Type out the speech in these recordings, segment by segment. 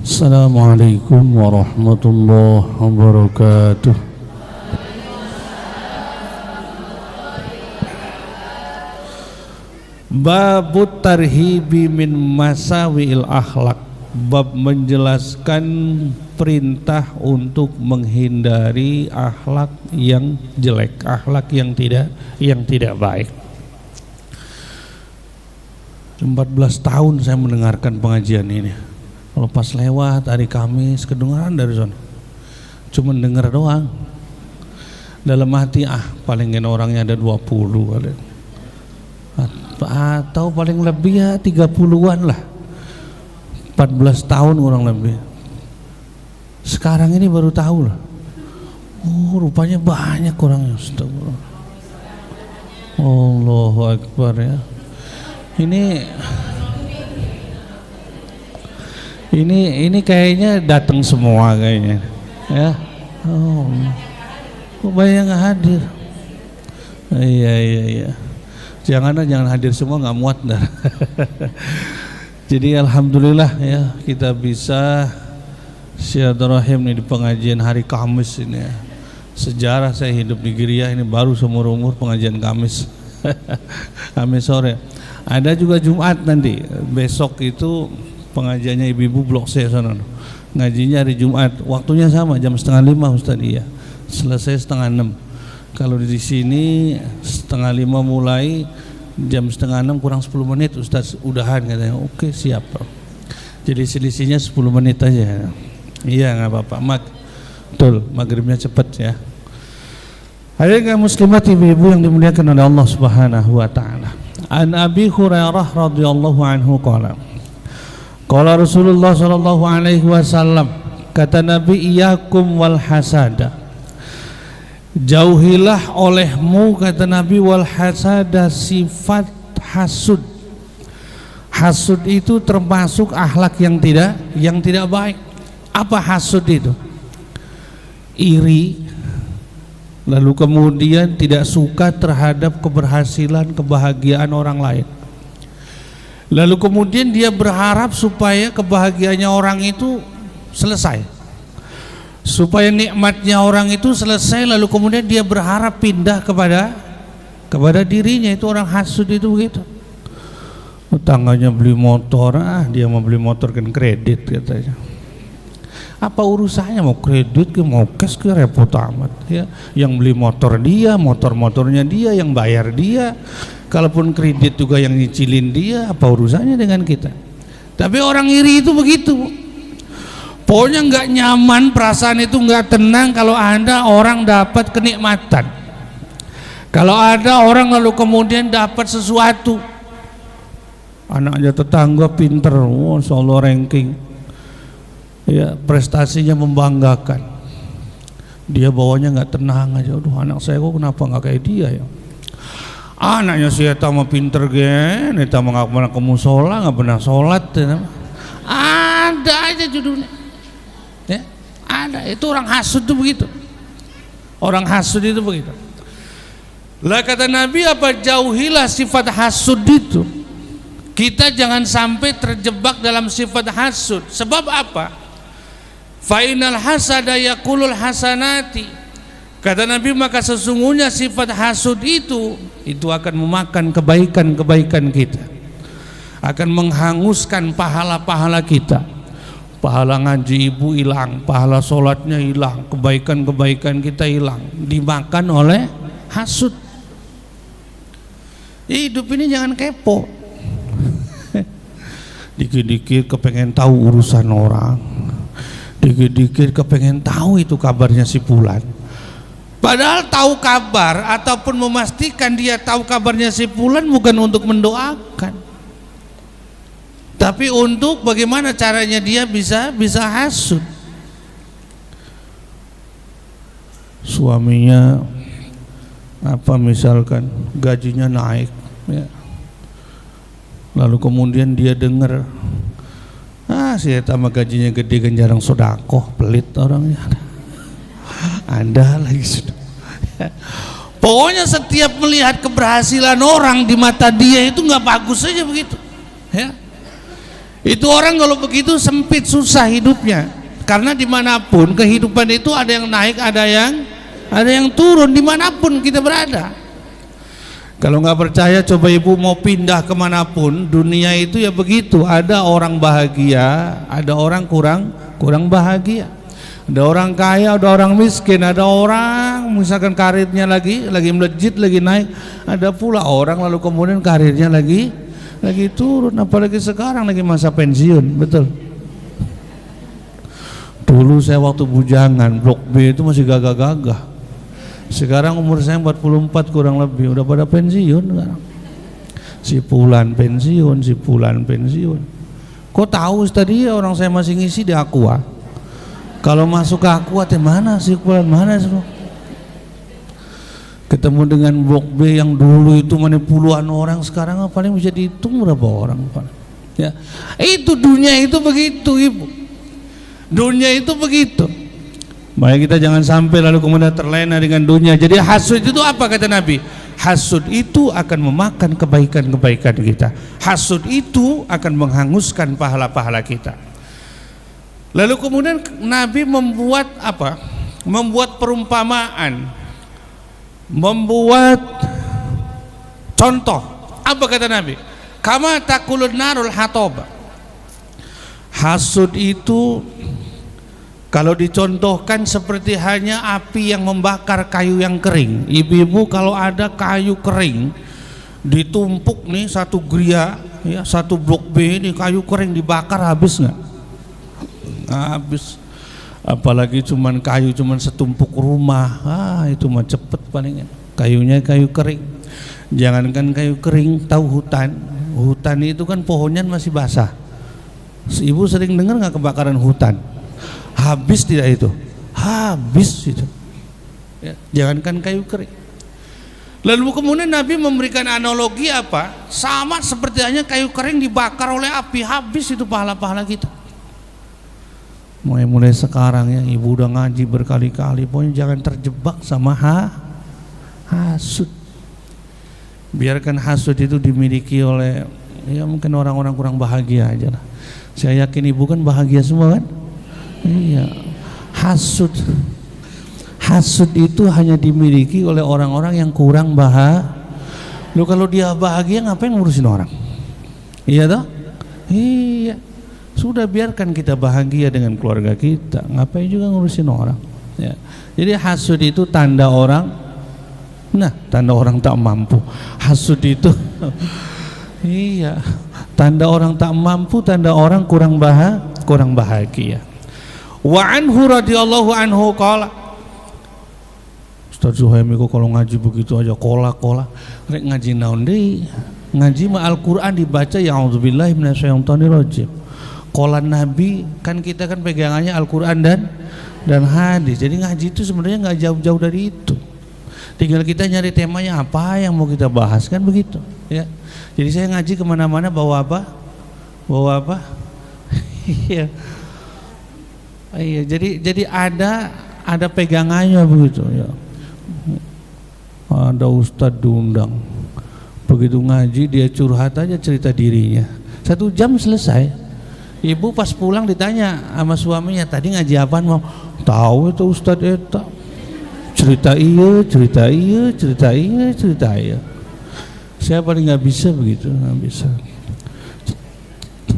Assalamualaikum warahmatullahi wabarakatuh. Babut tarhibi min masawiil akhlak. Bab menjelaskan perintah untuk menghindari akhlak yang jelek, akhlak yang tidak baik. 14 tahun saya mendengarkan pengajian ini. Kalau pas lewat hari Kamis kedengaran dari sana, cuma dengar doang. Dalam hati palingin orangnya ada 20 ada. Atau paling lebih ya 30-an lah. 14 tahun orang lebih. Sekarang ini baru tahu lah. Oh, rupanya banyak orangnya. Astagfirullah. Allahu Akbar ya. Ini kayaknya datang semua kayaknya. Ya. Oh. Kok banyak nggak hadir? Iya. Jangan hadir semua, nggak muat dah. Jadi alhamdulillah ya kita bisa silaturahim nih di pengajian hari Kamis ini ya. Sejarah saya hidup di Giriah ini baru seumur umur pengajian Kamis. Kamis sore. Ada juga Jumat nanti. Besok itu pengajiannya ibu-ibu blok C sana. Ngajinya hari Jumat. Waktunya sama jam 4:30 Ustaz ya. Selesai 5:30. Kalau di sini 4:30 mulai, jam 5:30 kurang 10 menit Ustaz udahan katanya. Oke, siap. Jadi selisihnya 10 menit aja. Iya, enggak apa-apa. Betul, maghribnya cepat ya. Hadirin muslimat ibu-ibu yang dimuliakan oleh Allah Subhanahu wa taala. An Abi Hurairah radhiyallahu anhu qala Rasulullah sallallahu alaihi wasallam, kata Nabi, iyakum wal hasada. Jauhilah olehmu, kata Nabi, wal hasada, sifat hasud. Hasud itu termasuk akhlak yang tidak baik. Apa hasud itu? Iri, lalu kemudian tidak suka terhadap keberhasilan, kebahagiaan orang lain. Lalu kemudian dia berharap supaya kebahagiaannya orang itu selesai, supaya nikmatnya orang itu selesai, lalu kemudian dia berharap pindah kepada dirinya. Itu orang hasud itu begitu. Tetangganya beli motor, dia mau beli motor kan kredit katanya. Apa urusannya mau kredit ke mau cash ke, repot amat ya. Yang beli motor dia, motornya dia, yang bayar dia. Kalaupun kredit juga yang nyicilin dia, apa urusannya dengan kita? Tapi orang iri itu begitu. Pokoknya nggak nyaman, perasaan itu nggak tenang kalau ada orang dapat kenikmatan. Kalau ada orang lalu kemudian dapat sesuatu. Anaknya tetangga pinter, Masya Allah ranking. Ya, prestasinya membanggakan. Dia bawanya nggak tenang aja. Aduh, anak saya kok kenapa nggak kayak dia ya? Anaknya si eta mah pinter gen, eta mah nggak pernah ke musola, nggak pernah sholat. Ada aja judulnya. Ya, ada. Itu orang hasud itu begitu. Orang hasud itu begitu. Lah kata Nabi, apa jauhilah sifat hasud itu. Kita jangan sampai terjebak dalam sifat hasud. Sebab apa? Fainal hasada yaqulul hasanati. Kata Nabi, maka sesungguhnya sifat hasud itu akan memakan kebaikan-kebaikan kita, akan menghanguskan pahala-pahala kita. Pahala ngaji ibu hilang, pahala sholatnya hilang, kebaikan-kebaikan kita hilang, dimakan oleh hasud. Hidup ini jangan kepo. Dikit-dikit kepengen tahu urusan orang, dikit-dikit kepengen tahu itu kabarnya si fulan. Padahal tahu kabar ataupun memastikan dia tahu kabarnya si fulan bukan untuk mendoakan, tapi untuk bagaimana caranya dia bisa hasud. Suaminya misalkan gajinya naik ya. Lalu kemudian dia dengar, si eta mah gajinya gede kan jarang sodakoh, pelit orangnya. Anda lagi sudah. Pokoknya setiap melihat keberhasilan orang di mata dia itu nggak bagus saja begitu. Ya. Itu orang kalau begitu sempit, susah hidupnya. Karena dimanapun kehidupan itu ada yang naik, ada yang turun, dimanapun kita berada. Kalau nggak percaya, coba ibu mau pindah kemanapun, dunia itu ya begitu. Ada orang bahagia, ada orang kurang bahagia. Ada orang kaya, ada orang miskin, ada orang misalkan karirnya lagi melejit, lagi naik. Ada pula orang lalu kemudian karirnya lagi turun, apalagi sekarang lagi masa pensiun, betul. Dulu saya waktu bujangan, blok B itu masih gagah-gagah. Sekarang umur saya 44 kurang lebih, udah pada pensiun sekarang. Si Fulan pensiun. Kok tahu tadi orang saya masih ngisi di Aqua? Kalau masuk ke Aqua teh mana si Fulan, mana semua? Ketemu dengan blok B yang dulu itu mana puluhan orang, sekarang paling bisa dihitung berapa orang. Ya, itu dunia itu begitu, ibu. Dunia itu begitu. Baik, kita jangan sampai lalu kemudian terlena dengan dunia. Jadi hasud itu apa kata Nabi? Hasud itu akan memakan kebaikan-kebaikan kita. Hasud itu akan menghanguskan pahala-pahala kita. Lalu kemudian Nabi membuat apa? Membuat perumpamaan, membuat contoh. Apa kata Nabi? Kama takulun narul hatoba. Hasud itu kalau dicontohkan seperti hanya api yang membakar kayu yang kering. Ibu-ibu kalau ada kayu kering ditumpuk nih satu gria, ya, satu blok B ini kayu kering dibakar, habis nggak? Habis. Apalagi cuman setumpuk rumah, itu mah cepet palingan. Kayunya kayu kering. Jangankan kayu kering, tahu hutan itu kan pohonnya masih basah. Ibu sering dengar nggak kebakaran hutan? Habis tidak itu? Habis itu. Ya, jangankan kayu kering. Lalu kemudian Nabi memberikan analogi apa? Sama seperti hanya kayu kering dibakar oleh api, habis itu pahala-pahala kita. Mulai sekarang ya, ibu udah ngaji berkali-kali, pokoknya jangan terjebak sama hasud. Biarkan hasud itu dimiliki oleh ya mungkin orang-orang kurang bahagia aja lah. Saya yakin ibu kan bahagia semua kan? Iya. Hasud itu hanya dimiliki oleh orang-orang yang kurang bahagia. Loh, kalau dia bahagia ngapain ngurusin orang? Iya toh? Iya. Sudah biarkan kita bahagia dengan keluarga kita, ngapain juga ngurusin orang, ya. Jadi hasud itu tanda orang tak mampu. Hasud itu iya, tanda orang tak mampu, tanda orang kurang bahagia. Wa anhu radhiyallahu anhu qala, Ustaz Zuhaimi kok kalau ngaji begitu aja kola rek ngaji naon deui? Ngaji mah Al-Qur'an dibaca ya auzubillahi minasyaitonir rajim. Qolan Nabi kan kita kan pegangannya Al-Quran dan hadis. Jadi ngaji itu sebenarnya nggak jauh-jauh dari itu. Tinggal kita nyari temanya apa yang mau kita bahas, kan begitu ya. Jadi saya ngaji kemana-mana bawa apa? Iya. Iya. Jadi ada pegangannya begitu ya. Ada Ustadz diundang. Begitu ngaji dia curhat aja cerita dirinya. 1 jam selesai. Ibu pas pulang ditanya sama suaminya, tadi ngaji apaan mau? Tahu itu Ustadz eta. Cerita iya. Saya paling nggak bisa begitu, nggak bisa.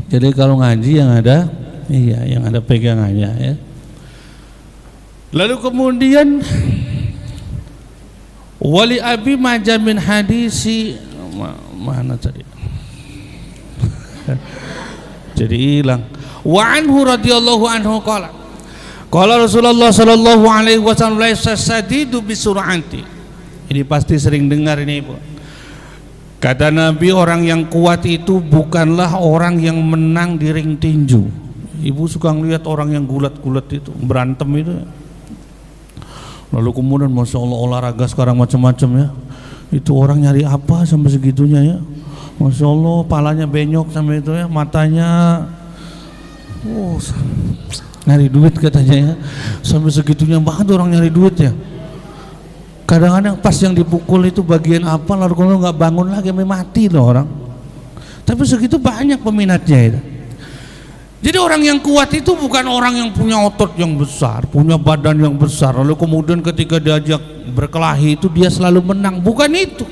Jadi kalau ngaji yang ada pegangannya ya. Lalu kemudian wali abi majamin hadisi mana tadi? Jadi hilang. Wa anhu radhiyallahu anhu qala Rasulullah sallallahu alaihi wasallam laisa sadidu bisur'ati. Ini pasti sering dengar ini, Ibu. Kata Nabi, orang yang kuat itu bukanlah orang yang menang di ring tinju. Ibu suka ngelihat orang yang gulat-gulat itu, berantem itu. Lalu kemudian Masya Allah olahraga sekarang macam-macam ya. Itu orang nyari apa sampai segitunya ya? Masya Allah, palanya benyok sampai itu ya, matanya nyari duit katanya ya, sampai segitunya banget orang nyari duit ya. Kadang-kadang pas yang dipukul itu bagian apa, lalu kalau nggak bangun lagi sampai mati loh orang. Tapi segitu banyak peminatnya itu. Jadi orang yang kuat itu bukan orang yang punya otot yang besar, punya badan yang besar, lalu kemudian ketika diajak berkelahi itu dia selalu menang. Bukan itu.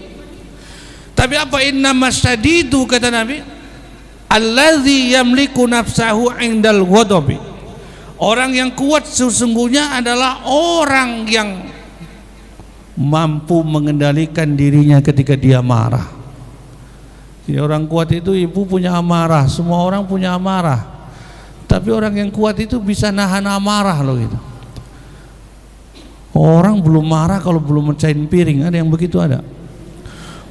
Tapi apa? Innamas syadidu, kata Nabi, allazi yamliku nafsahu indal ghadabi. Orang yang kuat sesungguhnya adalah orang yang mampu mengendalikan dirinya ketika dia marah. Jadi orang kuat itu, ibu punya amarah, semua orang punya amarah. Tapi orang yang kuat itu bisa nahan amarah loh gitu. Orang belum marah kalau belum mecahin piring, ada yang begitu ada.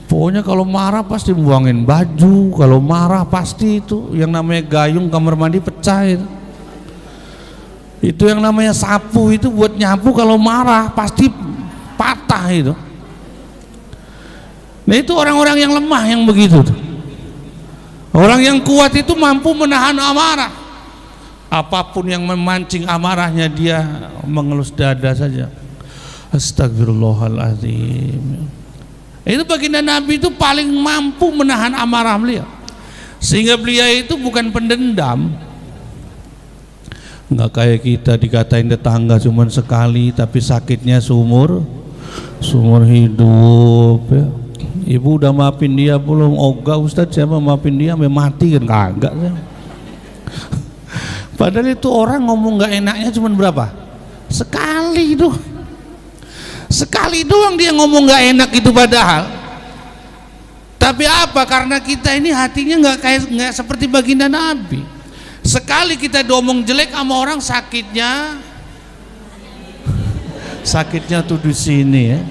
Pokoknya kalau marah pasti buangin baju, kalau marah pasti itu yang namanya gayung kamar mandi pecah itu. Itu yang namanya sapu itu buat nyapu, kalau marah pasti patah itu. Nah itu orang-orang yang lemah yang begitu tuh. Orang yang kuat itu mampu menahan amarah. Apapun yang memancing amarahnya dia mengelus dada saja. Astagfirullahaladzim. Itu baginda Nabi itu paling mampu menahan amarah beliau, sehingga beliau itu bukan pendendam. Nggak kayak kita dikatain tetangga cuma sekali tapi sakitnya seumur hidup ya. Ibu udah maafin dia belum? Ogah Ustadz, siapa maafin dia sampai mati kan? Kagak ya. Padahal itu orang ngomong nggak enaknya cuma berapa? Sekali itu. Sekali doang dia ngomong nggak enak itu padahal. Tapi apa? Karena kita ini hatinya nggak seperti baginda Nabi. Sekali kita diomong jelek sama orang, sakitnya tuh di sini ya.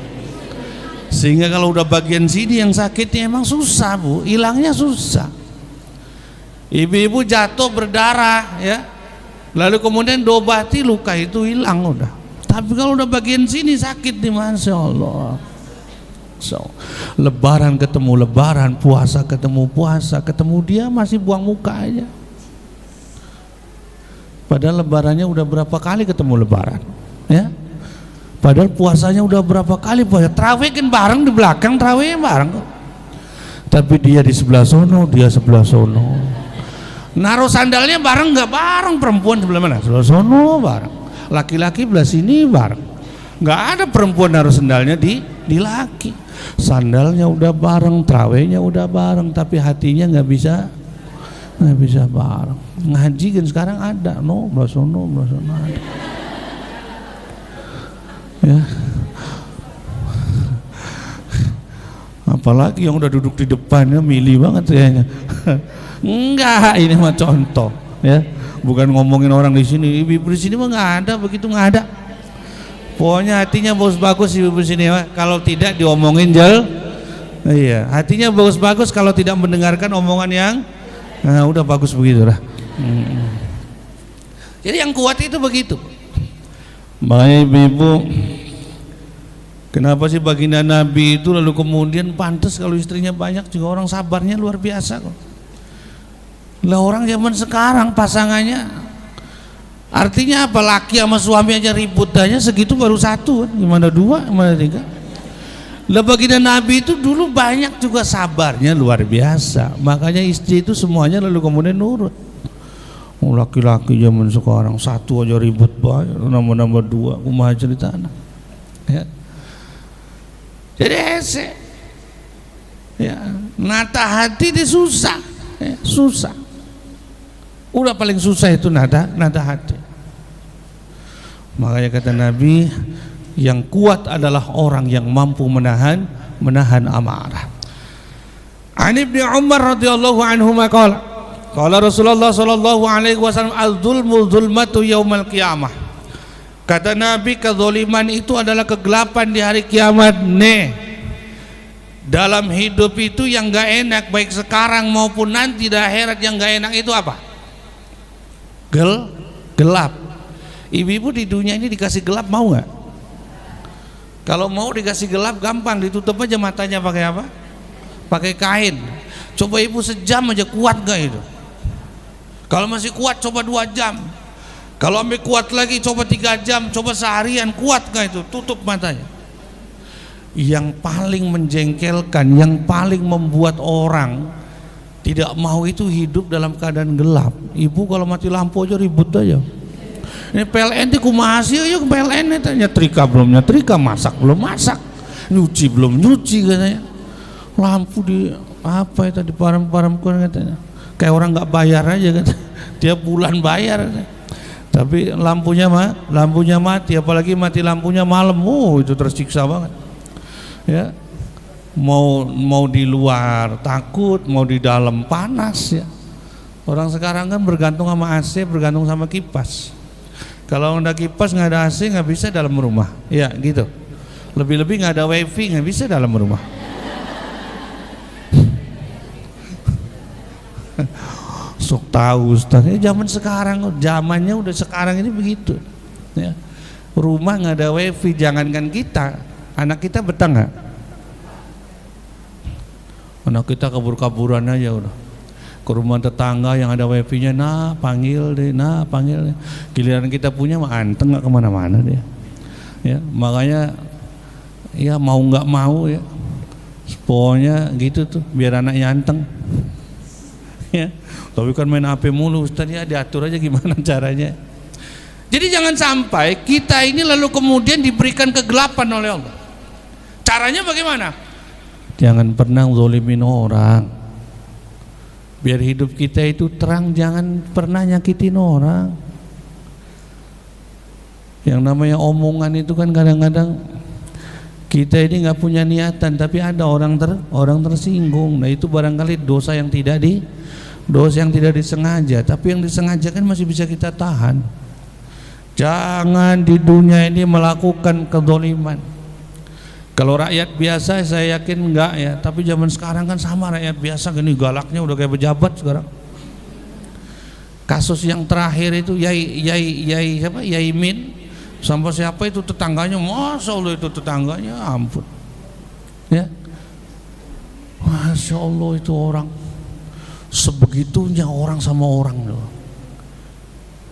Sehingga kalau udah bagian sini yang sakitnya emang susah bu, hilangnya susah. Ibu-ibu jatuh berdarah ya, lalu kemudian diobati luka itu hilang udah. Tapi kalau udah bagian sini sakit nih, masya Allah. So, lebaran ketemu lebaran, puasa ketemu puasa, ketemu dia masih buang muka aja. Padahal lebarannya udah berapa kali ketemu lebaran, ya. Padahal puasanya udah berapa kali puasa. Tarawih kan bareng di belakang, tarawihnya bareng. Tapi dia di sebelah sono, dia sebelah sono. Naruh sandalnya bareng nggak bareng, perempuan sebelah mana? Sebelah sono bareng. Laki-laki belah sini bareng. Nggak ada perempuan naruh sandalnya di laki. Sandalnya udah bareng, tarawihnya udah bareng, tapi hatinya nggak bisa bareng. Ngaji kan sekarang ada, belah sono ada. Ya. Apalagi yang udah duduk di depannya milih banget kayaknya. Enggak, ini mah contoh ya. Bukan ngomongin orang di sini. Ibu di sini mah nggak ada begitu, nggak ada. Pokoknya hatinya bagus-bagus ibu di sini. Kalau tidak diomongin iya, hatinya bagus-bagus kalau tidak mendengarkan omongan yang udah bagus begitu lah. Jadi yang kuat itu begitu. Makanya ibu-ibu, kenapa sih baginda Nabi itu lalu kemudian pantas kalau istrinya banyak juga orang sabarnya luar biasa kok. Lah orang zaman sekarang pasangannya, artinya apa, laki sama suami aja ribut aja segitu baru satu, gimana dua, gimana tiga. Lah baginda Nabi itu dulu banyak juga sabarnya luar biasa, makanya istri itu semuanya lalu kemudian nurut. Laki-laki zaman sekarang satu aja ribut banyak, nambah dua, kumaha cerita anak ya. Jadi ya, nata hati itu susah ya, susah. Udah paling susah itu nada hati. Makanya kata Nabi, yang kuat adalah orang yang mampu menahan amarah. An Ibnu Umar radhiyallahu anhu maqala qala Rasulullah sallallahu alaihi wasallam al-dzulmu dzulmatu yaumal qiyamah. Kata Nabi, kezaliman itu adalah kegelapan di hari kiamat. Dalam hidup itu yang gak enak baik sekarang maupun nanti di akhirat, yang gak enak itu apa? Gelap. Ibu-ibu di dunia ini dikasih gelap mau nggak? Kalau mau dikasih gelap gampang, ditutup aja matanya pakai apa? Pakai kain. Coba ibu sejam aja kuat gak itu? Kalau masih kuat coba 2 jam. Kalau sampai kuat lagi coba 3 jam, coba seharian, kuat gak itu? Tutup matanya. Yang paling menjengkelkan, yang paling membuat orang tidak mau itu hidup dalam keadaan gelap. Ibu kalau mati lampu aja ribut aja. Ini PLN itu kumaha sih ya PLN itu nyetrika belum nyetrika, masak belum masak, nyuci belum nyuci katanya. Lampu di apa itu di param-paramkan katanya. Kayak orang nggak bayar aja katanya. Tiap bulan bayar katanya. Tapi lampunya mati, apalagi mati lampunya malam. Itu tersiksa banget. Ya. Mau di luar takut, mau di dalam panas ya. Orang sekarang kan bergantung sama AC, bergantung sama kipas. Kalau nggak kipas nggak ada AC nggak bisa dalam rumah, ya gitu. Lebih-lebih nggak ada wifi nggak bisa dalam rumah. Sok tahu Ustaz, zaman sekarang, zamannya udah sekarang ini begitu. Ya. Rumah nggak ada wifi, jangankan kita, anak kita betah nggak? Anak kita kabur-kaburan aja udah ke rumah tetangga yang ada wifi-nya, panggil deh. Giliran kita punya mah anteng nggak kemana-mana dia. Ya makanya ya mau nggak mau ya, pokoknya gitu tuh biar anaknya anteng. Ya, tapi kan main HP mulu Ustaz ya, diatur aja gimana caranya. Jadi jangan sampai kita ini lalu kemudian diberikan kegelapan oleh Allah. Caranya bagaimana? Jangan pernah zalimin orang. Biar hidup kita itu terang, jangan pernah nyakitin orang. Yang namanya omongan itu kan kadang-kadang kita ini nggak punya niatan, tapi ada orang tersinggung. Nah itu barangkali dosa yang tidak disengaja, tapi yang disengaja kan masih bisa kita tahan. Jangan di dunia ini melakukan kezaliman. Kalau rakyat biasa saya yakin enggak ya, tapi zaman sekarang kan sama rakyat biasa gini galaknya udah kayak pejabat sekarang. Kasus yang terakhir itu Yai Min sampai siapa itu tetangganya, Masya Allah itu tetangganya ampun. Ya. Masya Allah itu orang sebegitunya orang sama orang loh.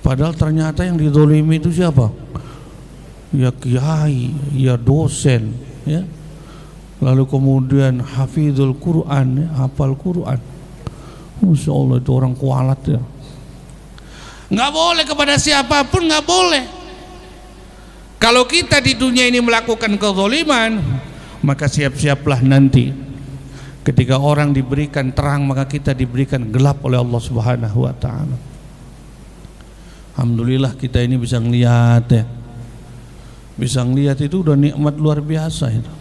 Padahal ternyata yang dizalimi itu siapa? Ya kiai, ya dosen. Ya. Lalu kemudian hafizul Quran, ya, hafal Quran. Masya Allah itu orang kualat ya. Nggak boleh kepada siapapun, nggak boleh. Kalau kita di dunia ini melakukan kezaliman, maka siap-siaplah nanti ketika orang diberikan terang, maka kita diberikan gelap oleh Allah Subhanahu wa ta'ala. Alhamdulillah kita ini bisa ngelihat ya. Bisa ngelihat itu udah nikmat luar biasa itu.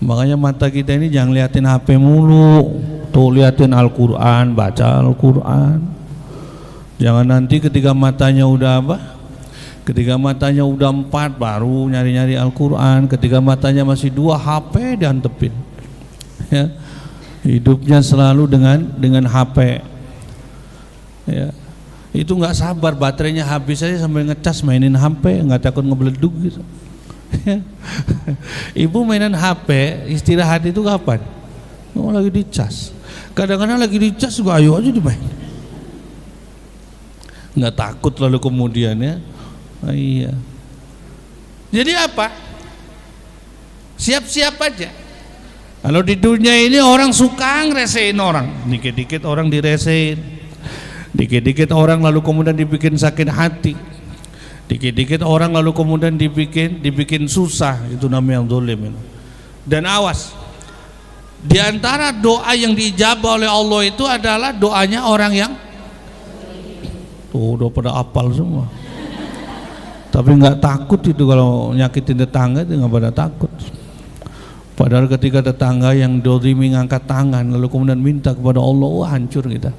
Makanya mata kita ini jangan liatin HP mulu, tuh liatin Al-Quran, baca Al-Quran. Jangan nanti ketika matanya udah ketika matanya udah 4 baru nyari-nyari Al-Quran, ketika matanya masih 2 HP diantepin. Ya. Hidupnya selalu dengan HP. Ya. Itu nggak sabar, baterainya habis aja sambil ngecas mainin HP, nggak takut ngebeleduk gitu. Ibu mainan HP istirahat itu kapan? Oh, lagi dicas. Kadang-kadang lagi dicas juga ayo aja dimain. Nggak takut lalu kemudian ya. Iya. Jadi apa? Siap-siap aja. Kalau di dunia ini orang suka ngeresein orang, dikit-dikit orang diresein. Dikit-dikit orang lalu kemudian dibikin sakit hati. Dikit-dikit orang lalu kemudian dibikin susah. Itu namanya zalim. Dan awas, di antara doa yang diijabah oleh Allah itu adalah doanya orang yang tuh udah pada apal semua. Tapi nggak takut itu kalau nyakitin tetangga itu nggak pada takut. Padahal ketika tetangga yang zalimi ngangkat tangan lalu kemudian minta kepada Allah, wah hancur kita.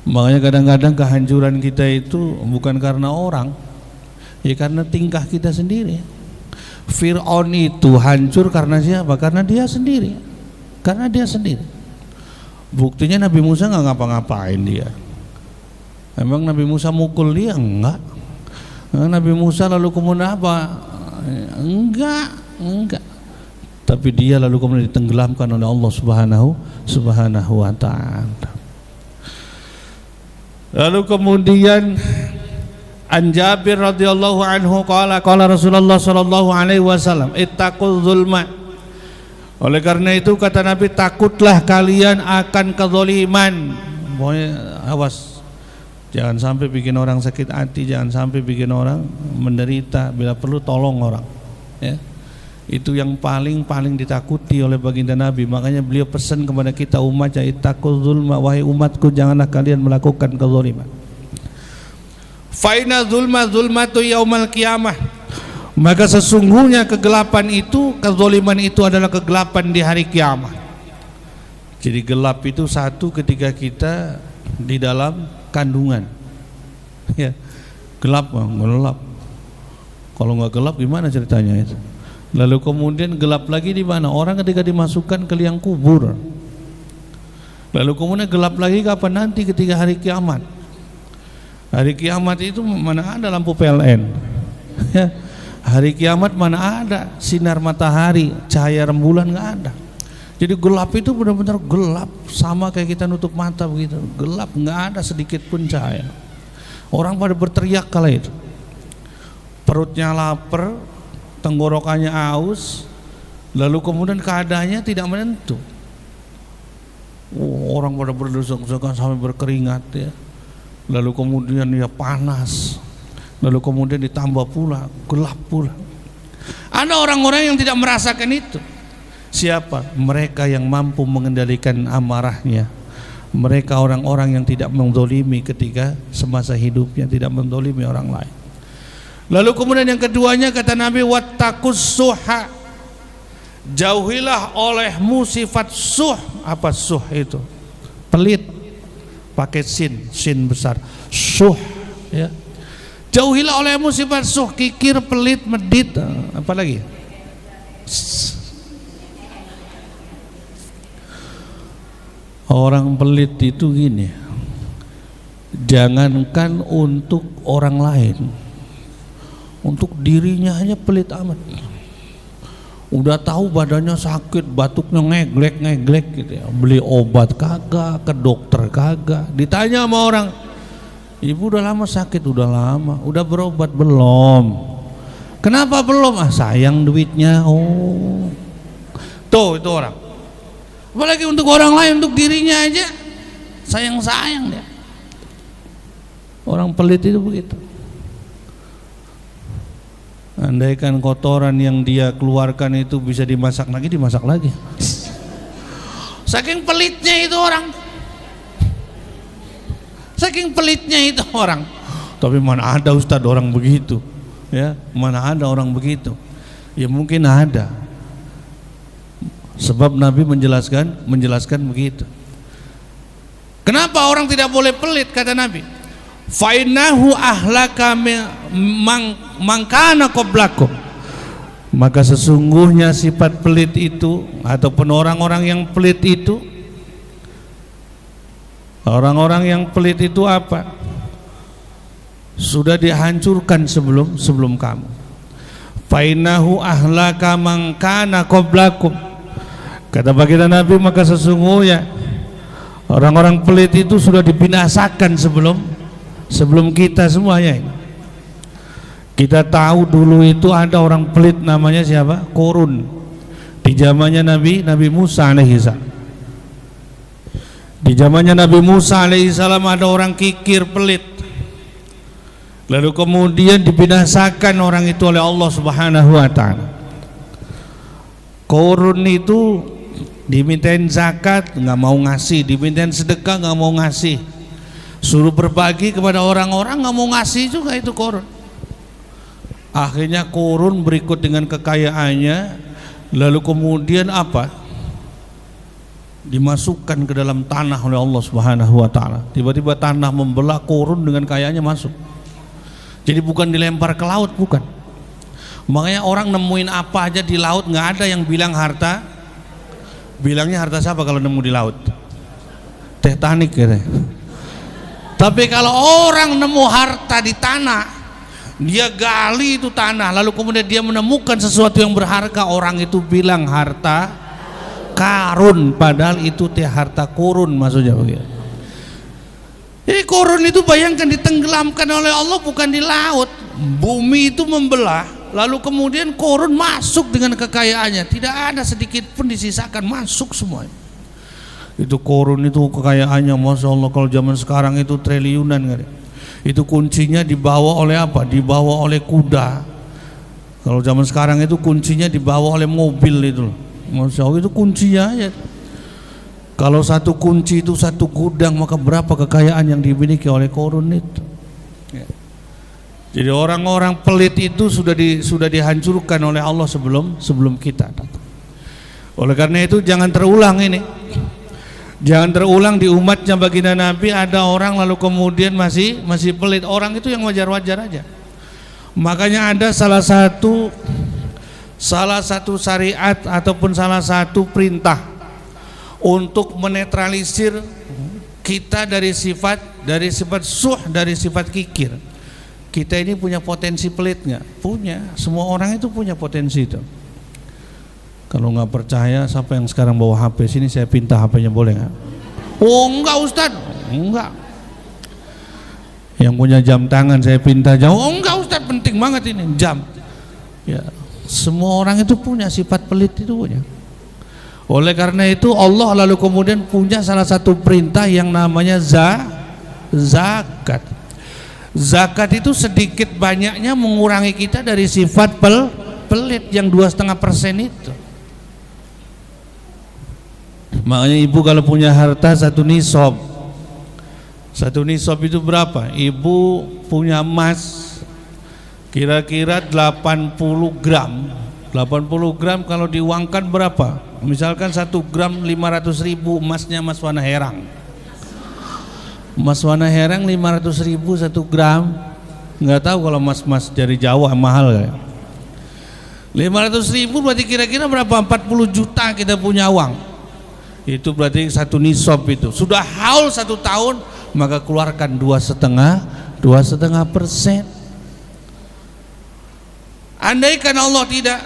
Makanya kadang-kadang kehancuran kita itu bukan karena orang, ya karena tingkah kita sendiri. Fir'aun itu hancur karena siapa? Karena dia sendiri. Karena dia sendiri. Buktinya Nabi Musa nggak ngapa-ngapain dia. Emang Nabi Musa mukul dia? Enggak. Nabi Musa lalu kemudian apa? Enggak. Tapi dia lalu kemudian ditenggelamkan oleh Allah Subhanahu wa ta'ala. Lalu kemudian an Jabir radhiyallahu anhu qala Rasulullah sallallahu alaihi wasallam ittaqul zulma Oleh karena itu kata Nabi, takutlah kalian akan kezaliman. Pokoknya awas, jangan sampai bikin orang sakit hati, jangan sampai bikin orang menderita. Bila perlu tolong orang, ya. Itu yang paling ditakuti oleh baginda Nabi. Makanya beliau pesan kepada kita umatnya, ittaqul zulma, wahai umatku janganlah kalian melakukan kezaliman. Fa inna zulma zulmatu yaumal qiyamah. Maka sesungguhnya kegelapan itu, kezaliman itu adalah kegelapan di hari kiamat. Jadi gelap itu satu ketika kita di dalam kandungan, ya. Gelap. Kalau nggak gelap gimana ceritanya itu? Lalu kemudian gelap lagi di mana? Orang ketika dimasukkan ke liang kubur. Lalu kemudian gelap lagi kapan? Nanti ketika hari kiamat. Hari kiamat itu mana ada lampu PLN, ya. Hari kiamat mana ada sinar matahari, cahaya rembulan, nggak ada. Jadi gelap itu benar-benar gelap, sama kayak kita nutup mata begitu. Gelap, nggak ada sedikit pun cahaya. Orang pada berteriak kala itu. Perutnya lapar, tenggorokannya aus, lalu kemudian keadaannya tidak menentu. Orang pada berdesak-desakan sampai berkeringat, ya. Lalu kemudian dia panas. Lalu kemudian ditambah pula gelap pula. Ada orang-orang yang tidak merasakan itu. Siapa? Mereka yang mampu mengendalikan amarahnya. Mereka orang-orang yang tidak menzalimi ketika semasa hidupnya, tidak menzalimi orang lain. Lalu kemudian yang keduanya kata Nabi, wattaqus suha. Jauhilah olehmu sifat suh. Apa suh itu? Pelit. Pakai sin besar. Suh, ya. Jauhilah olehmu sifat suh, kikir, pelit, medit, apa lagi? Orang pelit itu gini, jangankan untuk orang lain, untuk dirinya aja pelit amat. Udah tahu badannya sakit, batuknya ngeglek gitu ya. Beli obat kagak, ke dokter kagak. Ditanya sama orang, ibu udah lama sakit? Udah lama. Udah berobat belum? Kenapa belum? Ah, sayang duitnya. Oh, tuh itu orang. Apalagi untuk orang lain, untuk dirinya aja sayang dia. Orang pelit itu begitu. Andaikan kotoran yang dia keluarkan itu bisa dimasak lagi. Saking pelitnya itu orang. Saking pelitnya itu orang. Tapi mana ada Ustadz orang begitu, ya? Mana ada orang begitu? Ya mungkin ada. Sebab Nabi menjelaskan begitu. Kenapa orang tidak boleh pelit kata Nabi? Fainahu ahlaka mangkana qablakum. Maka sesungguhnya sifat pelit itu ataupun orang-orang yang pelit itu, orang-orang yang pelit itu apa? Sudah dihancurkan sebelum kamu. Fainahu ahlaka mangkana qablakum. Kata baginda Nabi, maka sesungguhnya orang-orang pelit itu sudah dibinasakan sebelum kita semuanya ini. Kita tahu dulu itu ada orang pelit namanya siapa? Korun. Di zamannya Nabi Musa alaihissalam. Di zamannya Nabi Musa alaihissalam ada orang kikir pelit. Lalu kemudian dibinasakan orang itu oleh Allah Subhanahu wa taala. Korun itu dimintain zakat nggak mau ngasih, dimintain sedekah nggak mau ngasih, suruh berbagi kepada orang-orang nggak mau ngasih juga itu korun. Akhirnya korun berikut dengan kekayaannya, lalu kemudian apa? Dimasukkan ke dalam tanah oleh Allah Subhanahu wa taala. Tiba-tiba tanah membelah, korun dengan kayanya masuk. Jadi bukan dilempar ke laut, bukan. Makanya orang nemuin apa aja di laut nggak ada yang bilang harta. Bilangnya harta siapa kalau nemu di laut? Titanic gitu. Tapi kalau orang nemu harta di tanah, dia gali itu tanah, lalu kemudian dia menemukan sesuatu yang berharga, orang itu bilang harta karun, padahal itu harta korun maksudnya begitu. Jadi korun itu bayangkan ditenggelamkan oleh Allah bukan di laut. Bumi itu membelah, lalu kemudian korun masuk dengan kekayaannya, tidak ada sedikit pun disisakan, masuk semua. Itu korun itu kekayaannya, masya Allah, kalau zaman sekarang itu triliunan kan. Itu kuncinya dibawa oleh apa? Dibawa oleh kuda. Kalau zaman sekarang itu kuncinya dibawa oleh mobil itu, masya Allah, itu kuncinya aja. Kalau satu kunci itu satu gudang, maka berapa kekayaan yang dimiliki oleh korun itu. Jadi orang-orang pelit itu sudah dihancurkan oleh Allah sebelum kita datang. Oleh karena itu jangan terulang ini. Jangan terulang di umatnya baginda Nabi ada orang lalu kemudian masih pelit. Orang itu yang wajar-wajar aja. Makanya ada salah satu syariat ataupun salah satu perintah untuk menetralisir kita dari sifat suh, dari sifat kikir. Kita ini punya potensi pelit nggak? Punya. Semua orang itu punya potensi itu. Kalau nggak percaya, siapa yang sekarang bawa HP sini, saya pinta HP-nya, boleh nggak? Oh enggak Ustadz, enggak. Yang punya jam tangan saya pinta jauh. Oh enggak Ustadz, penting banget ini jam. Ya, semua orang itu punya sifat pelit itu punya. Oleh karena itu Allah lalu kemudian punya salah satu perintah yang namanya zakat. Zakat itu sedikit banyaknya mengurangi kita dari sifat pelit yang 2,5% itu. Makanya ibu kalau punya harta satu nisab itu berapa? Ibu punya emas kira-kira 80 gram. 80 gram kalau diuangkan berapa? Misalkan 1 gram 500.000, emasnya emas warna herang. Emas warna herang 500.000 1 gram. Nggak tahu kalau emas dari Jawa mahal kayak. 500.000 berarti kira-kira berapa? 40 juta kita punya uang. Itu berarti satu nisab itu. Sudah haul 1 tahun, maka keluarkan 2,5%. Andaikan Allah tidak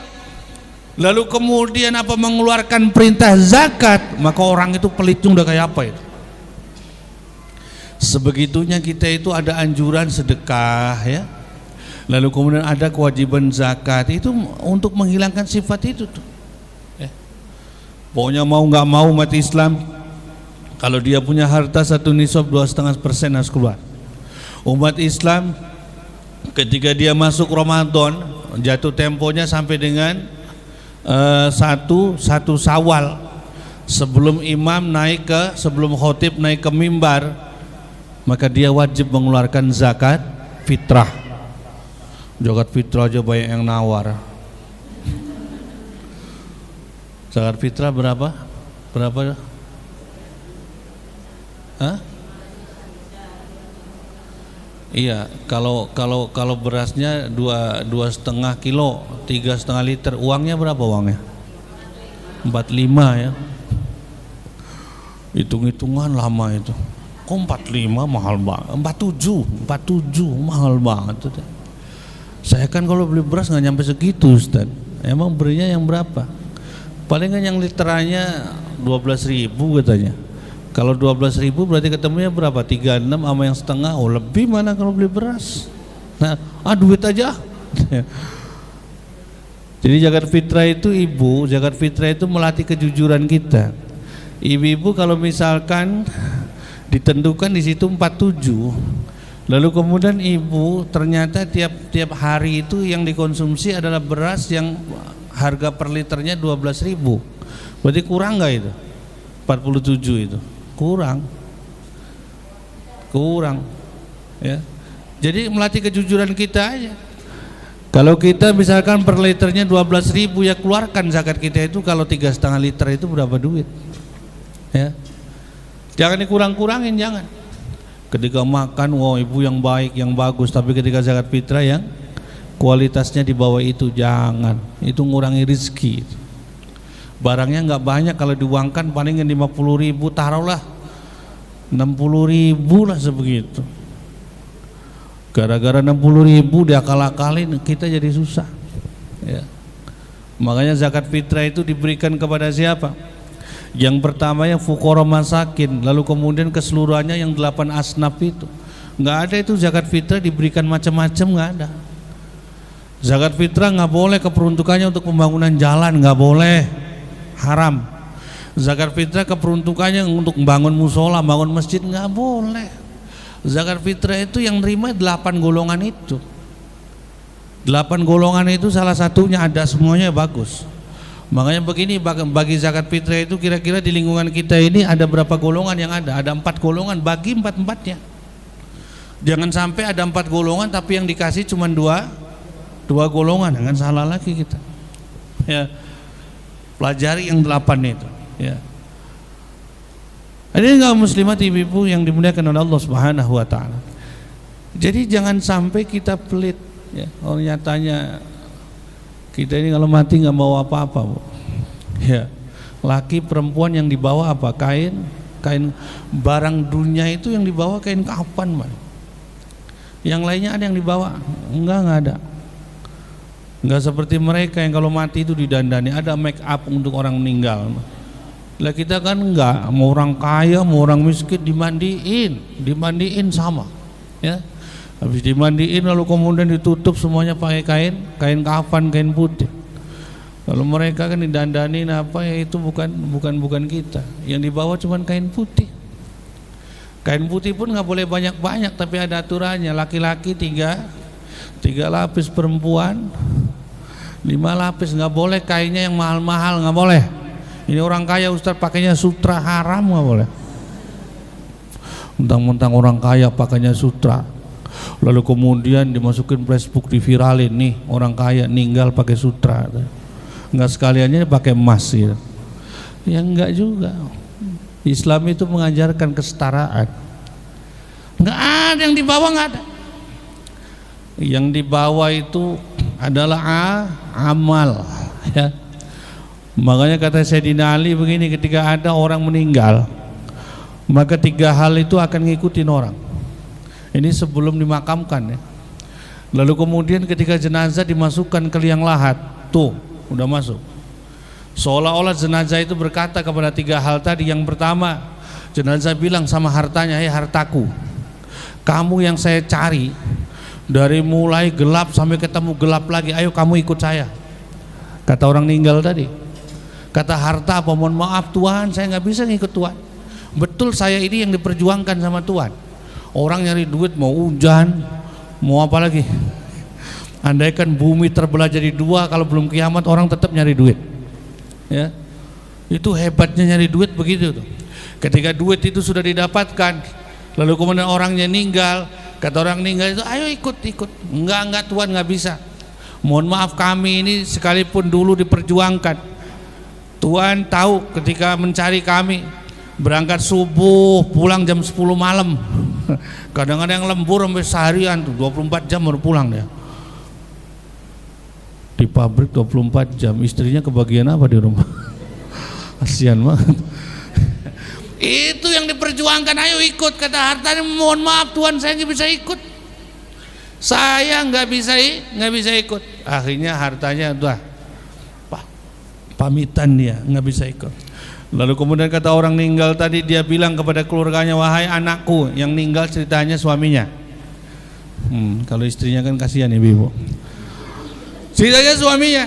lalu kemudian mengeluarkan perintah zakat, maka orang itu pelitnya udah kayak apa itu. Sebegitunya kita itu ada anjuran sedekah ya. Lalu kemudian ada kewajiban zakat, itu untuk menghilangkan sifat itu tuh. Pokoknya mau nggak mau umat Islam, kalau dia punya harta satu nisab 2,5% harus keluar. Umat Islam ketika dia masuk Ramadan, jatuh temponya sampai dengan satu Syawal, sebelum sebelum khotib naik ke mimbar, maka dia wajib mengeluarkan zakat fitrah. Zakat fitrah aja banyak yang nawar. Zakat fitrah berapa? Hah? Iya, kalau berasnya 2,5 kilo, 3,5 liter, uangnya berapa uangnya? 45 ya. Hitung-hitungan lama itu. Kok 45 mahal banget? 47 mahal banget tuh. Saya kan kalau beli beras nggak nyampe segitu, Ustaz. Emang belinya yang berapa? Palingan yang literannya 12.000 katanya. Kalau 12.000 berarti ketemunya berapa? 36 sama yang setengah. Oh lebih mana kalau beli beras? Nah, duit aja. Jadi zakat fitrah itu zakat fitrah itu melatih kejujuran kita. Ibu-ibu kalau misalkan ditentukan di situ 47, lalu kemudian ibu ternyata tiap hari itu yang dikonsumsi adalah beras yang harga per liternya 12.000, berarti kurang nggak itu? 47 itu kurang ya. Jadi melatih kejujuran kita aja. Kalau kita misalkan per liternya 12.000, ya keluarkan zakat kita itu. Kalau 3,5 liter itu berapa duit ya? Jangan dikurang-kurangin, jangan. Ketika makan, wow ibu yang baik, yang bagus, tapi ketika zakat fitrah yang kualitasnya di bawah itu jangan. Itu ngurangi rezeki. Barangnya nggak banyak, kalau diuangkan paling 50.000, taruhlah 60.000 lah sebegitu. Gara-gara 60.000 diakal-akalin, kita jadi susah ya. Makanya zakat fitrah itu diberikan kepada siapa? Yang pertama yang fuqara masakin, lalu kemudian keseluruhannya yang 8 asnaf itu. Nggak ada itu zakat fitrah diberikan macam-macam, nggak ada. Zakat fitrah nggak boleh keperuntukannya untuk pembangunan jalan, nggak boleh, haram. Zakat fitrah keperuntukannya untuk membangun musola, bangun masjid, nggak boleh. Zakat fitrah itu yang nerima 8 golongan itu. 8 golongan itu salah satunya ada, semuanya bagus. Makanya begini, bagi zakat fitrah itu kira-kira di lingkungan kita ini ada berapa golongan yang ada? Ada 4 golongan, bagi 4-4-nya. Jangan sampai ada 4 golongan tapi yang dikasih cuma 2 golongan, jangan salah lagi kita. Ya, pelajari yang 8 itu. Ya. Ini kaum muslimat ibu-ibu yang dimuliakan oleh Allah Subhanahu wa taala. Jadi jangan sampai kita pelit ya. Oh, nyatanya kita ini kalau mati nggak bawa apa-apa, Bu. Ya. Laki perempuan yang dibawa apa? Kain barang dunia itu yang dibawa kain kapan, Man. Yang lainnya ada yang dibawa? Enggak ada. Enggak seperti mereka yang kalau mati itu didandani, ada make up untuk orang meninggal. Lah kita kan enggak, mau orang kaya mau orang miskin dimandiin sama, ya. Habis dimandiin lalu kemudian ditutup semuanya pakai kain kafan, kain putih. Kalau mereka kan didandani apa ya, itu bukan kita. Yang dibawa cuma kain putih. Kain putih pun nggak boleh banyak-banyak, tapi ada aturannya. Laki-laki 3 lapis, perempuan 5 lapis. Nggak boleh kainnya yang mahal-mahal, nggak boleh. Ini orang kaya Ustaz pakainya sutra, haram, nggak boleh. Mentang-mentang orang kaya pakainya sutra, lalu kemudian dimasukin Facebook, diviralin, nih orang kaya ninggal pakai sutra. Nggak sekaliannya pakai emas gitu. Ya enggak juga. Islam itu mengajarkan kesetaraan. Nggak ada yang dibawa, nggak ada. Yang dibawa itu adalah amal, ya. Makanya kata Sayyidina Ali begini, ketika ada orang meninggal, maka 3 hal itu akan ngikutin orang. Ini sebelum dimakamkan, ya. Lalu kemudian ketika jenazah dimasukkan ke liang lahat, tuh udah masuk. Seolah-olah jenazah itu berkata kepada 3 hal tadi. Yang pertama, jenazah bilang sama hartanya, hei hartaku, kamu yang saya cari dari mulai gelap sampai ketemu gelap lagi, ayo kamu ikut saya. Kata orang meninggal tadi. Kata harta apa? Mohon maaf Tuhan, saya nggak bisa ngikut Tuhan. Betul, saya ini yang diperjuangkan sama Tuhan. Orang nyari duit mau hujan, mau apa lagi. Andaikan bumi terbelah jadi 2, kalau belum kiamat orang tetap nyari duit. Ya, itu hebatnya nyari duit begitu tuh. Ketika duit itu sudah didapatkan, lalu kemudian orangnya meninggal, kata orang meninggal itu, ayo ikut. Enggak Tuhan, nggak bisa. Mohon maaf, kami ini sekalipun dulu diperjuangkan, Tuhan tahu ketika mencari kami, berangkat subuh pulang jam 10 malam. Kadang-kadang lembur sampai seharian tuh, 24 jam baru pulang dia. Di pabrik 24 jam, istrinya kebagian apa di rumah? Kasihan banget. Itu yang diperjuangkan, ayo ikut. Kata hartanya, mohon maaf Tuhan, saya nggak bisa ikut. Saya nggak bisa ikut. Akhirnya hartanya udah pamitan, dia nggak bisa ikut. Lalu kemudian kata orang meninggal tadi, dia bilang kepada keluarganya, wahai anakku, yang meninggal ceritanya suaminya. Kalau istrinya kan kasihan ibu-ibu. Ceritanya suaminya.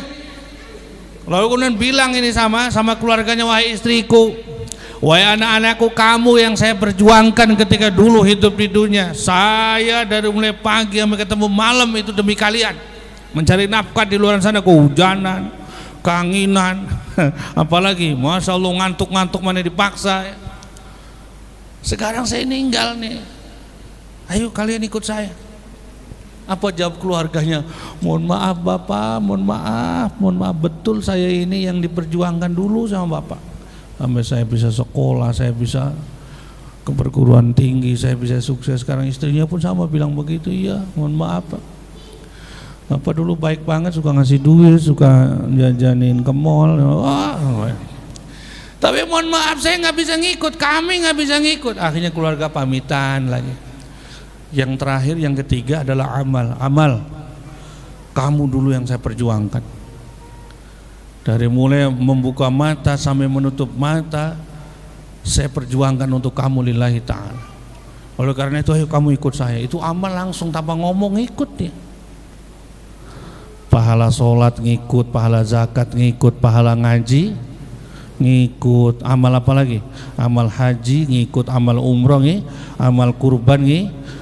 Lalu kemudian bilang ini sama keluarganya, wahai istriku, wahai anak-anakku, kamu yang saya perjuangkan ketika dulu hidup di dunia. Saya dari mulai pagi sampai ketemu malam itu demi kalian, mencari nafkah di luar sana, kehujanan, keanginan, apalagi Masya Allah ngantuk-ngantuk mana dipaksa. Sekarang saya meninggal nih, ayo kalian ikut saya. Apa jawab keluarganya? Mohon maaf Bapak, mohon maaf, betul saya ini yang diperjuangkan dulu sama Bapak, sampai saya bisa sekolah, saya bisa ke perguruan tinggi, saya bisa sukses. Sekarang istrinya pun sama bilang begitu. Iya, mohon maaf Pak, Bapak dulu baik banget, suka ngasih duit, suka jajanin ke mall. Tapi mohon maaf saya nggak bisa ngikut, kami nggak bisa ngikut. Akhirnya keluarga pamitan lagi. Yang terakhir, yang ketiga adalah amal. Kamu dulu yang saya perjuangkan. Dari mulai membuka mata sampai menutup mata, saya perjuangkan untuk kamu lillahi ta'ala. Oleh karena itu ayo kamu ikut saya. Itu amal langsung tanpa ngomong ikut dia. pahala sholat ngikut, pahala zakat ngikut, pahala ngaji ngikut, amal apa lagi? Amal haji ngikut, amal umroh amal kurban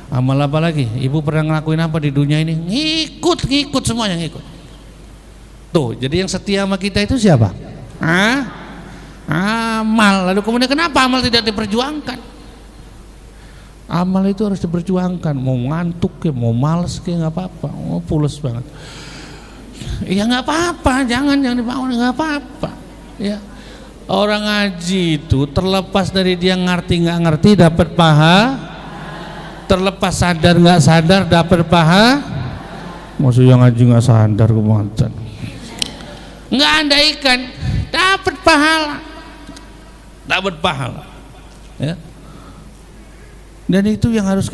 amal apa lagi? Ibu pernah ngelakuin apa di dunia ini? Ngikut semuanya ngikut. Tuh, jadi yang setia sama kita itu siapa? Amal. Lalu kemudian kenapa amal tidak diperjuangkan? Amal itu harus diperjuangkan. Mau ngantuk ya, mau males kayak nggak apa-apa. Oh, pules banget. Ya nggak apa-apa, jangan dibangun, nggak apa-apa. Ya. Orang ngaji itu terlepas dari dia ngerti nggak ngerti dapat paha, terlepas sadar nggak sadar dapat paha. Maksudnya ngaji nggak sadar kemantan, nggak ada ikan dapat pahala, ya. Dan itu yang harus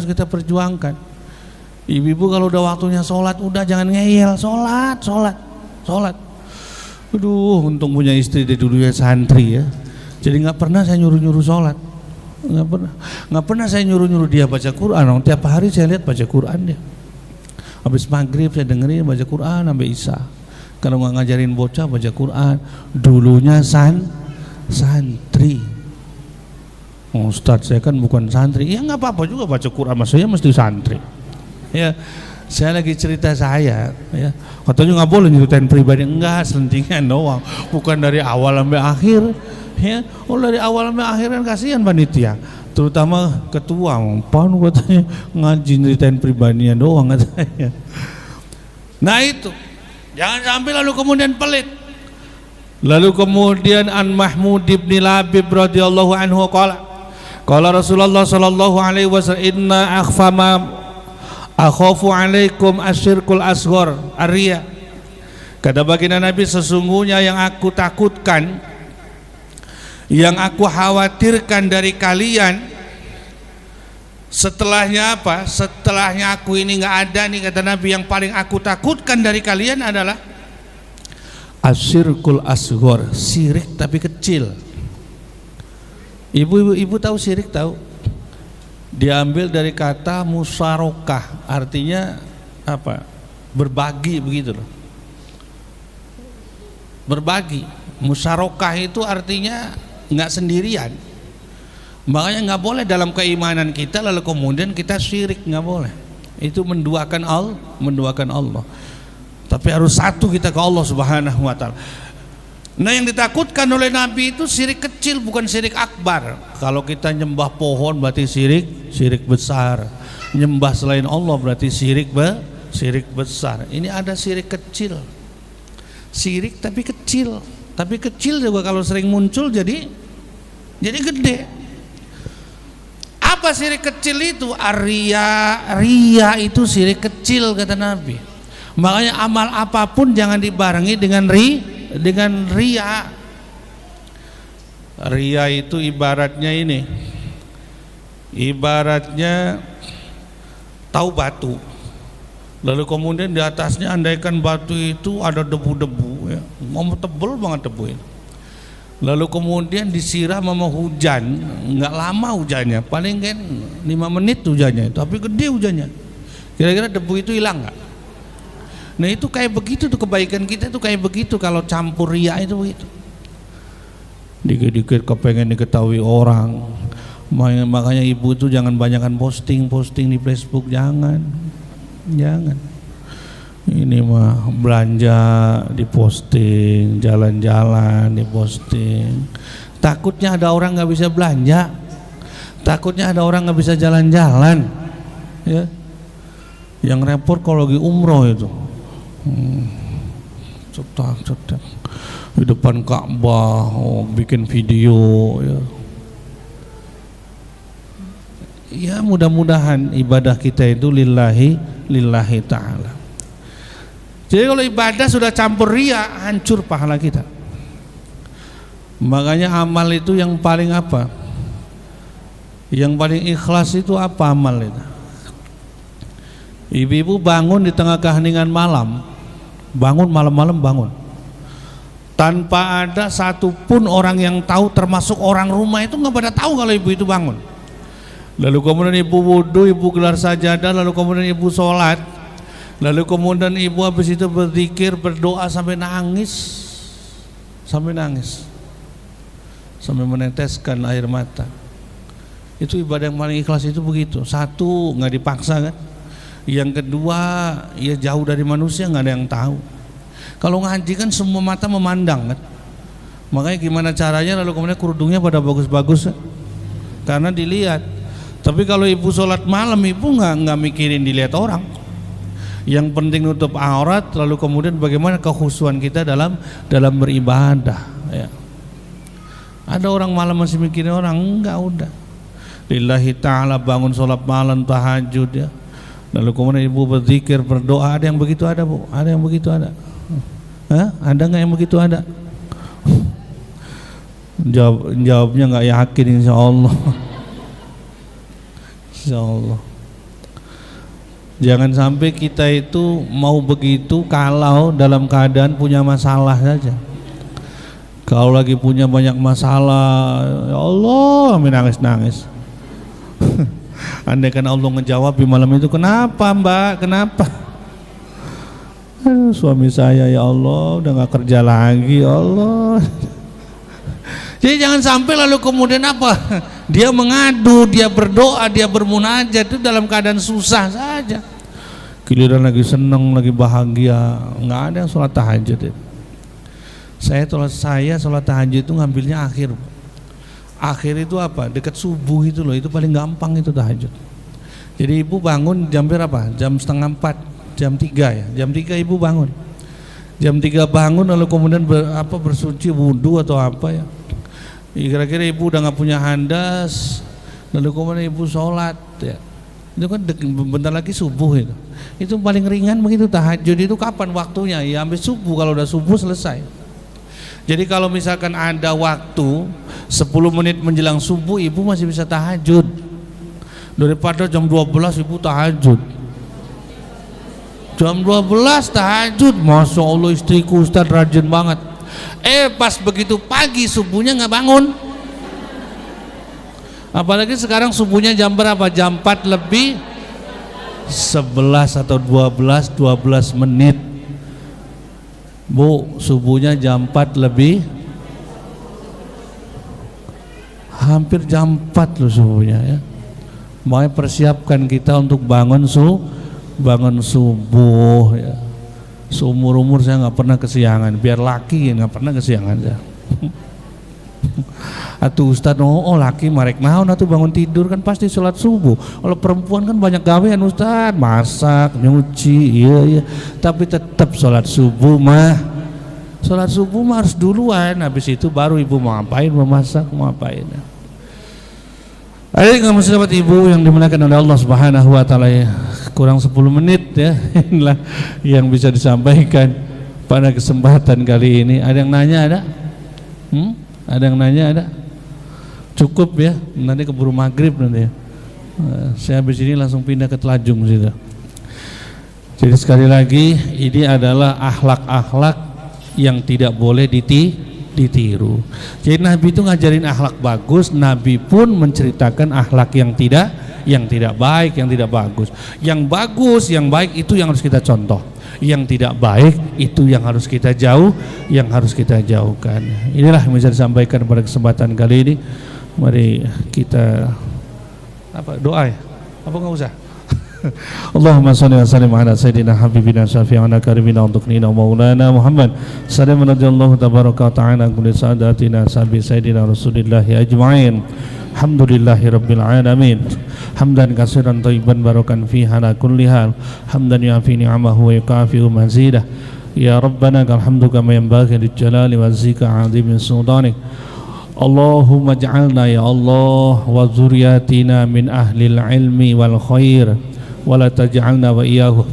kita perjuangkan. Ibu-ibu kalau udah waktunya sholat, udah jangan ngeyel, sholat. Aduh, untung punya istri dari dulu ya santri ya. Jadi nggak pernah saya nyuruh sholat, nggak pernah saya nyuruh dia baca Quran. Tiap hari saya lihat baca Quran dia. Habis maghrib saya dengerin baca Quran sampai isya. Kalau nggak ngajarin bocah baca Quran, dulunya santri. Ustadz saya kan bukan santri. Ya nggak apa-apa juga baca Quran, maksudnya mesti santri. Ya. Saya lagi cerita saya, ya. Katanya nggak boleh nyeritain pribadi, enggak, selentingan doang, bukan dari awal sampai akhir, ya. Oh dari awal sampai akhir kan kasihan panitia, terutama ketua, pan katanya ngaji nyeritain pribadinya doang katanya. Nah itu, jangan sampai lalu kemudian pelit. Lalu kemudian An Mahmud ibn Labib radhiyallahu anhu qala Rasulullah sallallahu alaihi wasallam inna akhfama akhafu alaikum asyirkul asghar ar-riya. Kata baginda Nabi, sesungguhnya yang aku takutkan, yang aku khawatirkan dari kalian setelahnya apa? Setelahnya aku ini nggak ada nih, kata Nabi, yang paling aku takutkan dari kalian adalah asyirkul asghar, syirik tapi kecil. Ibu tahu syirik, tahu? Diambil dari kata musyarakah, artinya apa? Berbagi, begitu loh. Berbagi. Musyarakah itu artinya nggak sendirian. Makanya nggak boleh dalam keimanan kita lalu kemudian kita syirik, nggak boleh. Itu menduakan Allah. Tapi harus satu kita ke Allah Subhanahu wa taala. Nah, yang ditakutkan oleh Nabi itu syirik kecil, bukan syirik akbar. Kalau kita nyembah pohon berarti syirik besar. Nyembah selain Allah berarti syirik besar. Ini ada syirik kecil. Syirik tapi kecil. Tapi kecil juga kalau sering muncul jadi gede. Apa syirik kecil itu? Riya itu syirik kecil kata Nabi. Makanya amal apapun jangan dibarengi dengan riya. Riya itu ibaratnya ini, ibaratnya tahu batu, lalu kemudian di atasnya andaikan batu itu ada debu-debu, ya, mau tebel banget debu ini, lalu kemudian disiram sama hujan, nggak lama hujannya, paling kan 5 menit hujannya, tapi gede hujannya, kira-kira debu itu hilang nggak? Nah itu kayak begitu tuh, kebaikan kita itu kayak begitu kalau campur riya itu begitu. Dikit-dikit kepengen diketahui orang. Makanya ibu itu jangan banyakkan posting di Facebook, jangan. Ini mah belanja diposting, jalan-jalan diposting. Takutnya ada orang nggak bisa belanja, takutnya ada orang nggak bisa jalan-jalan, ya. Yang repot kalau lagi umroh itu. Cetak di depan Ka'bah, bikin video, ya. Ya mudah-mudahan ibadah kita itu lillahi ta'ala. Jadi kalau ibadah sudah campur riya, hancur pahala kita. Makanya amal itu yang paling apa? Yang paling ikhlas itu apa amal itu? Ibu-ibu bangun di tengah keheningan malam, bangun malam-malam bangun, tanpa ada satupun orang yang tahu, termasuk orang rumah itu nggak pada tahu kalau ibu itu bangun. Lalu kemudian ibu wudu, ibu gelar sajadah, lalu kemudian ibu sholat. Lalu kemudian ibu habis itu berzikir, berdoa sampai nangis, sampai meneteskan air mata. Itu ibadah yang paling ikhlas itu begitu. Satu, nggak dipaksa kan. Yang kedua, ya jauh dari manusia, nggak ada yang tahu. Kalau ngaji kan semua mata memandang kan. Makanya gimana caranya, lalu kemudian kerudungnya pada bagus-bagus kan? Karena dilihat. Tapi kalau ibu sholat malam, ibu nggak mikirin dilihat orang. Yang penting nutup aurat, lalu kemudian bagaimana kekhusyuan kita dalam beribadah. Ya. Ada orang malam masih mikirin orang, enggak, udah. Lillahi ta'ala, bangun sholat malam, tahajud ya. Lalu kemudian ibu berzikir, berdoa. Ada yang begitu ada, Bu? Ada yang begitu ada? Hah? Ada nggak yang begitu ada? Jawabnya nggak yakin, insya Allah. Insya Allah. Jangan sampai kita itu mau begitu kalau dalam keadaan punya masalah saja. Kalau lagi punya banyak masalah, ya Allah, nangis-nangis. Andai kan Allah ngejawab di malam itu, kenapa Mbak, kenapa? Suami saya ya Allah udah gak kerja lagi, ya Allah. Jadi jangan sampai lalu kemudian apa? Dia mengadu, dia berdoa, dia bermunajat itu dalam keadaan susah saja. Giliran lagi seneng, lagi bahagia, nggak ada yang sholat tahajud itu. Saya sholat tahajud itu ngambilnya akhir. Akhir itu apa? Dekat subuh itu loh, itu paling gampang itu tahajud. Jadi ibu bangun jam berapa? Jam 3:30, jam 3 ya. Jam 3 ibu bangun. Jam 3 bangun lalu kemudian bersuci wudu atau apa ya. Kira-kira ibu udah nggak punya handas, lalu kemudian ibu sholat ya. Itu kan bentar lagi subuh itu. Itu paling ringan begitu tahajud itu kapan waktunya? Ya sampai subuh, kalau udah subuh selesai. Jadi kalau misalkan ada waktu 10 menit menjelang subuh ibu masih bisa tahajud. Daripada jam 12 ibu tahajud. Jam 12 tahajud, Masya Allah istriku Ustaz rajin banget. Pas begitu pagi subuhnya nggak bangun. Apalagi sekarang subuhnya jam berapa? Jam 4 lebih 11 atau 12 menit. Bu, subuhnya jam 4 lebih, hampir jam 4 loh subuhnya ya. Makanya persiapkan kita untuk bangun subuh ya. Seumur-umur saya nggak pernah kesiangan, biar laki nggak pernah kesiangan ya. Atuh Ustadz, laki marek naon atuh bangun tidur kan pasti sholat subuh. Kalau perempuan kan banyak gawean Ustadz, masak, nyuci, iya. Tapi tetap sholat subuh mah harus duluan. Habis itu baru ibu mau ngapain, mau masak, mau ngapain. Adik kamu sahabat ibu yang dimuliakan oleh Allah Subhanahu Wa Taala ya. Kurang 10 menit ya, inilah yang bisa disampaikan pada kesempatan kali ini. Ada yang nanya ada? Ada yang nanya ada? Cukup ya, nanti keburu maghrib nanti ya. Saya habis ini langsung pindah ke Telajung situ. Jadi sekali lagi ini adalah akhlak-akhlak yang tidak boleh ditiru. Jadi Nabi itu ngajarin akhlak bagus, Nabi pun menceritakan akhlak yang tidak baik, yang tidak bagus. Yang bagus, yang baik itu yang harus kita contoh. Yang tidak baik itu yang harus kita jauhkan. Inilah yang bisa disampaikan pada kesempatan kali ini. Mari kita doa ya? Apa nggak usah? Allahumma salli wa sallim ala sayyidina habibina syafi'ana karimina untuknina maulana Muhammad sallallahu radhiyallahu tabaraka wa ta'ala kulli sadatina sabi sayyidina rasulillahi ajma'in. Alhamdulillahi rabbil alamin. Hamdan katsiran thayyiban barakan fiha ala kulli hal. Hamdan yafi ni'amahu wa yukafi'u mazidah. Ya Rabbana alhamdu kama yanbaghi lijalali wa zika 'azimi sultanik. Allahumma ij'alna ya Allah wa zurriyatina min ahlil ilmi wal khair wa la taj'alna wa iyyahu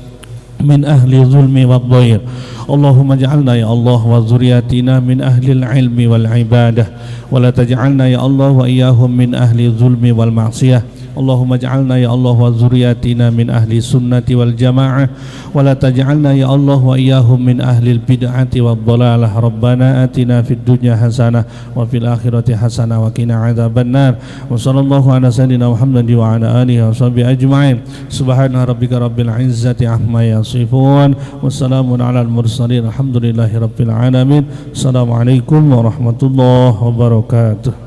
min ahli zulmi wad dhair. Allahumma ij'alna ya Allah wa zurriyatina min ahlil ilmi wal ibadah wa la taj'alna ya Allah wa iyyahum min ahli zulmi wal ma'siyah. Allahumma ij'alna ya Allah wa dzurriyyatina min ahli sunnati wal jamaah wa la taj'alna ya Allah wa iyyahum min ahli bid'ati wad dhalalah. Rabbana atina fid dunya hasanah wa fil akhirati hasanah wa qina adzabannar. Wa sallallahu ala sayyidina Muhammadin wa ala alihi wa sahbihi ajma'in. Subhana rabbika rabbil izzati amma yasifun wa salamun alal mursalin. Alhamdulillahi rabbil alamin. Assalamualaikum warahmatullahi wabarakatuh.